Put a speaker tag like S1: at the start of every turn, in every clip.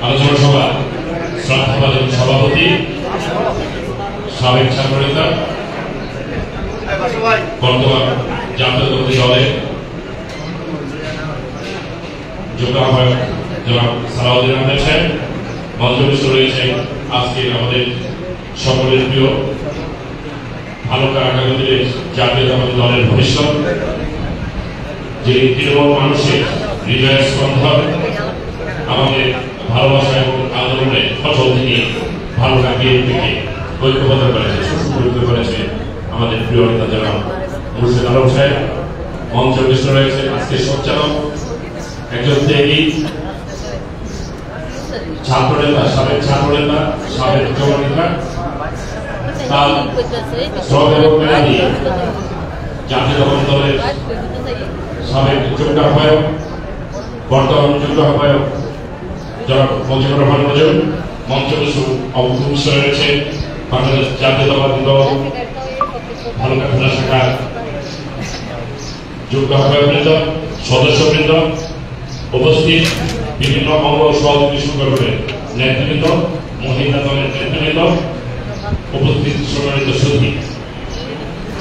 S1: আলোচনা সভা শ্রদ্ধাভাজন সভাপতি সাবেক ছাত্রনেতা বর্তমান জাতীয়তাবাদী দলের যুগ্ম আহ্বায়ক জনাব সালাউদ্দিন আহমেদ সাহেব মঞ্চস্থ রয়েছেন আজকে আমাদের সকলের প্রিয় ভালুকা আগামী দিনের জাতীয়তাবাদী দলের ভবিষ্যৎ, যে তৃণমূল মানুষের হৃদয়ের স্পন্দন, আমাদের ভালোবাসা এবং আন্দোলনের ফসল থেকে ভালুকা বিএনপিকে ঐক্যবদ্ধ করেছে, সুসংগঠিত করেছে আমাদের প্রিয় নেতা জনাব মুর্শিদ আলম সাহেব। মঞ্চ বিশ্ব রয়েছে আজকে সঞ্চালক একজন ত্যাগী ছাত্রনেতা, সাবেক ছাত্রনেতা, সাবেক যুব নেতা, তার জাতীয়তাবাদী দলের সাবেক যুগ্ম আহ্বায়ক, বর্তমান যুগ্ম আহ্বায়ক জনাব মজিবুর রহমান মজুম। মঞ্চ বিশ্ব রয়েছে বাংলাদেশ জাতীয়তাবাদী দল ভালুকা থানা শাখার যুগ্ম আহ্বায়কবৃন্দ, সদস্যবৃন্দ, উপস্থিত বিভিন্ন অঙ্গ সহযোগী সংগঠনের নেতৃবৃন্দ, মহিলা দলের নেতৃবৃন্দ, উপস্থিত সম্মানিত সুধী,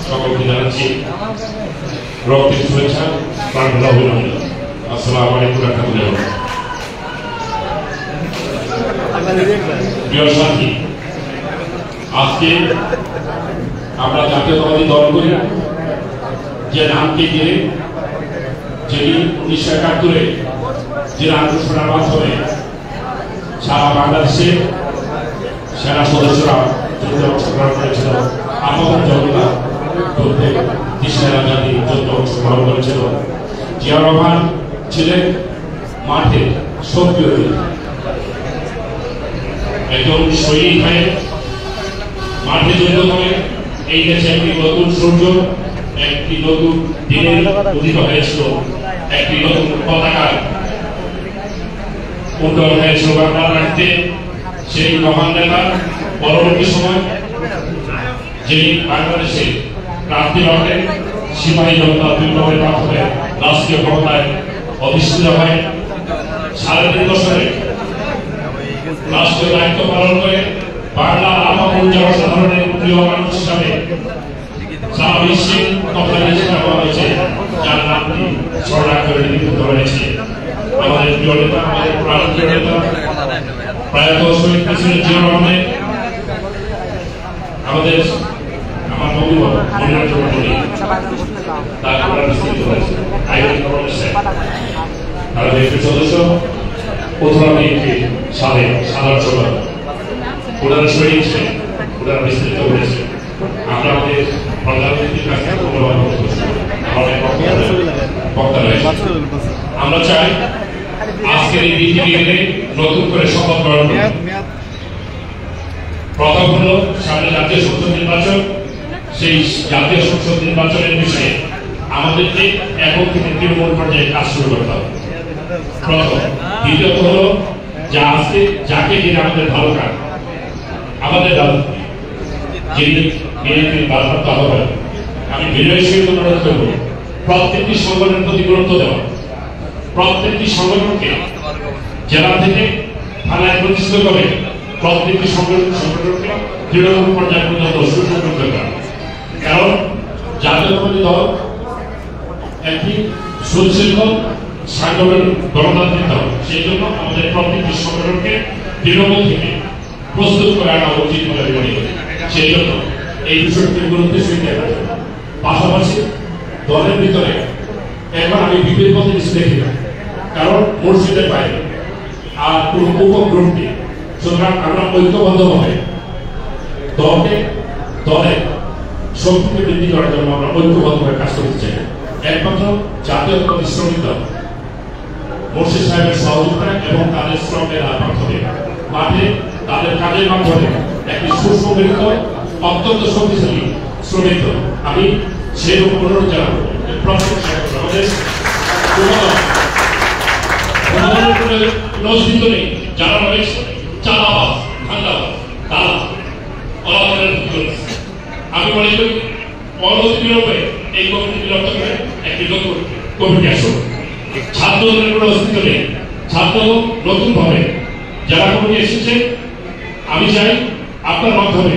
S1: সকলকে জানাচ্ছি রক্তিম শুভেচ্ছা, প্রাণঢালা অভিনন্দন। আসসালামু আলাইকুম ওয়া রাহমাতুল্লাহ। প্রিয় সাথী, আজকে আমরা জাতীয়তাবাদী দল করি যে নামকে দিয়ে, যিনি 1971 যে নাম ঘোষণার মাধ্যমে সারা বাংলাদেশে সেনা সদস্যরা যুদ্ধে অংশগ্রহণ করেছিল, আপন জনতা যুদ্ধে দেশের আজাদী যুদ্ধে অংশগ্রহণ করেছিল। জিয়া রহমান ছিলেন মাঠে সক্রিয় একজন শহীদ হয়ে মাঠে যুদ্ধ করে এই দেশে একটি নতুন সূর্য, একটি নতুন দিনের উদিত হয়েছিল, একটি নতুন পতাকার উত্তোলন হয়েছিল বাংলা রাখতে। সেই মহান নেতা পরবর্তী সময় যিনি বাংলাদেশে ক্রান্তি লড়ে সিপাহী জনতা বিপ্লবের মাধ্যমে রাষ্ট্রীয় ক্ষমতায় অধিষ্ঠিত হয়, 3.5 বছরে রাষ্ট্রীয় দায়িত্ব পালন করে বাংলার আপামর জনসাধারণের প্রিয় মানুষ হিসাবে সারা বিশ্বে হয়েছে, যার নামটি স্বর্ণাক্ষরে লিপিবদ্ধ হয়েছে। আমাদের প্রিয় নেতা, আমাদের প্রাণপ্রিয় নেতা প্রয়াত শহীদ প্রেসিডেন্ট জিয়া রহমানের আমাদের আমার বন্ধুবর মনিরাজ চৌধুরী তার আমরা বিস্তৃত হয়েছে তারা বিএনপির সদস্য, প্রথম বিএনপি সাবেক সাধারণ সম্পাদক, ওনারা শহীদ ছিলেন, ওনারা বিস্তৃত হয়েছে। আমরা আমাদের প্রধানমন্ত্রীর কাছে বক্তা রয়েছে। আমরা চাই আজকের এই দিনটি নতুন করে শপথ গ্রহণ করব। প্রথম হলো সামনে জাতীয় সংসদ নির্বাচন, সেই জাতীয় সংসদ নির্বাচনের বিষয়ে আমাদেরকে একক থেকে তৃণমূল পর্যায়ে কাজ শুরু করতে হবে। প্রথম। দ্বিতীয়ত হলো যে আজকে যাকে যিনি আমাদের ভালো কাজ আমাদের যিনি বিএনপির ভারপ্রাপ্ত আহ্বায়ক, আমি বিনয়ের সহিত অনুরোধ করব প্রত্যেকটি সংগঠনের প্রতি গুরুত্ব দেওয়া, প্রত্যেকটি সংগঠনকে জেলা থেকে থানায় প্রতিষ্ঠিত করে প্রত্যেকটি সংগঠনকে তৃণমূল পর্যায় পর্যন্ত সুসংগঠিত করা। কারণ জাতীয়তাবাদী দল একটি সুশৃঙ্খল সাংগঠনিক গণতান্ত্রিক দল, সেই জন্য আমাদের প্রত্যেকটি সংগঠনকে তৃণমূল থেকে প্রস্তুত করে আনা উচিত বলে মনে করি। সেই জন্য এই বিষয়টির গুরুত্ব সহিত পাশাপাশি দলের ভিতরে এখন আমি বিভেদ বলতে কিছু দেখি না, কারণ মসজিদের বাইরে আর কোন উপগ্রহটি, সুতরাং আমরা ঐক্যবদ্ধভাবে সম্পর্ক বৃদ্ধি করার জন্য আমরা ঐক্যবদ্ধভাবে কাজ করতে চাই। একমাত্র জাতীয়তাবাদী শ্রমিক দল মুর্শিদ সাহেবের সহযোগিতা এবং তাদের শ্রমের মাধ্যমে মাঠে তাদের কাজের মাধ্যমে একটি সুসংগঠিত অত্যন্ত শক্তিশালী শ্রমিক দল। আমি সেরকম অনুরোধ জানাবো আমাদের নজদিত নেই, যারা রয়েছে চালাবাস ঠান্ডাবাস তারা অলাভের ভিতরে। আমি মনে করি অনতিবিলম্বে এই কমিটি রক্ষা করে একটি নতুন কমিটি আসুন। ছাত্রদের কোনো অস্তিত্ব নেই, ছাত্র নতুন ভাবে যারা কমিটি এসেছে, আমি চাই আপনার মাধ্যমে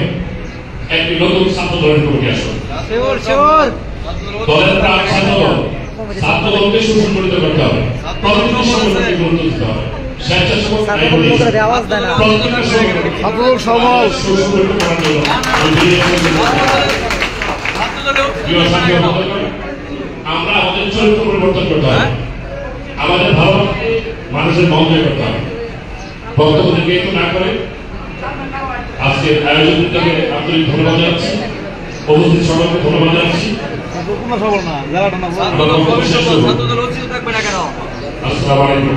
S1: একটি নতুন ছাত্র দলের কমিটি আসুন। দলের প্রাণ ছাত্র দলকে সুসংগঠিত করতে হবে, প্রতিটি সংগঠনকে গুরুত্ব দিতে হবে। স্বেচ্ছাসেবক আমরা আমাদের চরিত্র পরিবর্তন করতে হবে, আমাদের ভালো মানুষের মন জয় করতে হবে। বক্তব্য থেকে একটু না করে আজকের আয়োজন থেকে আন্তরিক ধন্যবাদ জানাচ্ছি, উপস্থিত সবাইকে ধন্যবাদ জানাচ্ছি। আসসালামু আলাইকুম।